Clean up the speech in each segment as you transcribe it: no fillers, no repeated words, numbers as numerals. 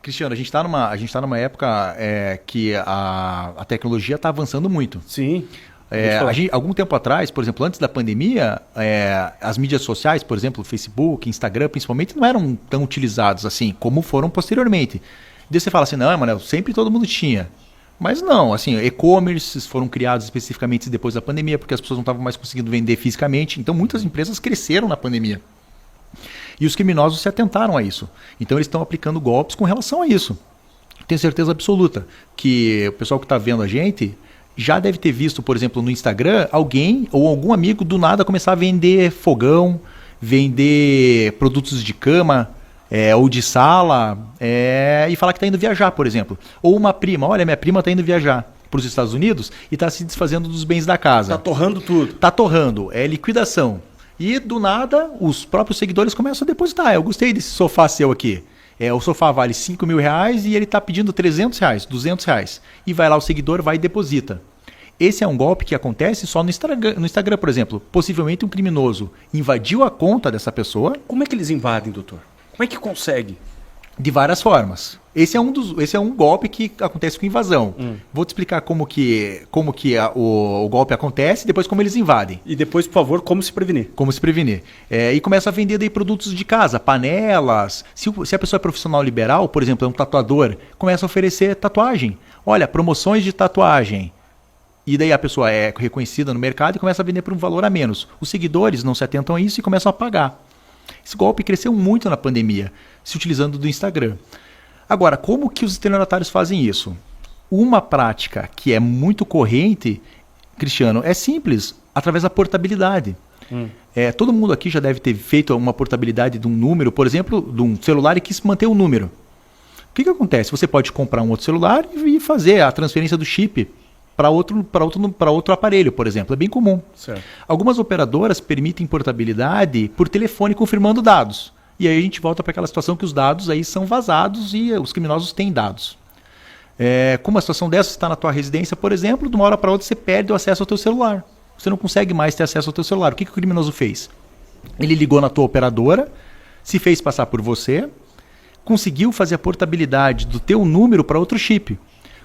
Cristiano, a gente tá numa época que a tecnologia está avançando muito. Sim. Algum tempo atrás, por exemplo, antes da pandemia, as mídias sociais, por exemplo, Facebook, Instagram, principalmente, não eram tão utilizados assim como foram posteriormente. Daí você fala assim, não, mano, sempre todo mundo tinha. Mas não, assim, e-commerces foram criados especificamente depois da pandemia, porque as pessoas não estavam mais conseguindo vender fisicamente. Então, muitas empresas cresceram na pandemia. E os criminosos se atentaram a isso. Então, eles estão aplicando golpes com relação a isso. Tenho certeza absoluta que o pessoal que está vendo a gente já deve ter visto, por exemplo, no Instagram, alguém ou algum amigo do nada começar a vender fogão, vender produtos de cama ou de sala e falar que está indo viajar, por exemplo. Ou uma prima, olha, minha prima está indo viajar para os Estados Unidos e está se desfazendo dos bens da casa. Está torrando tudo. Está torrando, é liquidação. E do nada, os próprios seguidores começam a depositar. Eu gostei desse sofá seu aqui. O sofá vale R$ 5.000 e ele está pedindo R$ 300, R$ 200. E vai lá o seguidor, vai e deposita. Esse é um golpe que acontece só no Instagram, por exemplo. Possivelmente um criminoso invadiu a conta dessa pessoa. Como é que eles invadem, doutor? Como é que consegue? De várias formas. Esse é um golpe que acontece com invasão. Vou te explicar como que o golpe acontece e depois como eles invadem. E depois, por favor, como se prevenir. Como se prevenir. E começa a vender daí produtos de casa, panelas. Se a pessoa é profissional liberal, por exemplo, é um tatuador, começa a oferecer tatuagem. Olha, promoções de tatuagem. E daí a pessoa é reconhecida no mercado e começa a vender por um valor a menos. Os seguidores não se atentam a isso e começam a pagar. Esse golpe cresceu muito na pandemia, se utilizando do Instagram. Agora, como que os estelionatários fazem isso? Uma prática que é muito corrente, Cristiano, é simples, através da portabilidade. Todo mundo aqui já deve ter feito uma portabilidade de um número, por exemplo, de um celular e quis manter o número. O que acontece? Você pode comprar um outro celular e fazer a transferência do chip para outro aparelho, por exemplo. É bem comum. Certo. Algumas operadoras permitem portabilidade por telefone confirmando dados. E aí a gente volta para aquela situação que os dados aí são vazados e os criminosos têm dados. Como uma situação dessa está na tua residência, por exemplo, de uma hora para outra você perde o acesso ao teu celular. Você não consegue mais ter acesso ao teu celular. O que o criminoso fez? Ele ligou na tua operadora, se fez passar por você, conseguiu fazer a portabilidade do teu número para outro chip.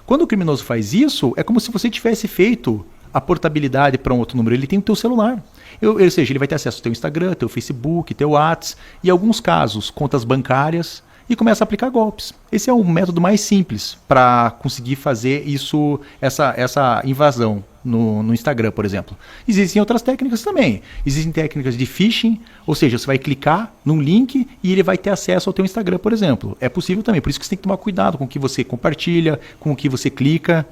Quando o criminoso faz isso, é como se você tivesse feito a portabilidade para um outro número. Ele tem o teu celular. Ou seja, ele vai ter acesso ao teu Instagram, teu Facebook, teu WhatsApp, e em alguns casos, contas bancárias, e começa a aplicar golpes. Esse é o método mais simples para conseguir fazer isso, essa invasão no Instagram, por exemplo. Existem outras técnicas também. Existem técnicas de phishing, ou seja, você vai clicar num link e ele vai ter acesso ao teu Instagram, por exemplo. É possível também, por isso que você tem que tomar cuidado com o que você compartilha, com o que você clica.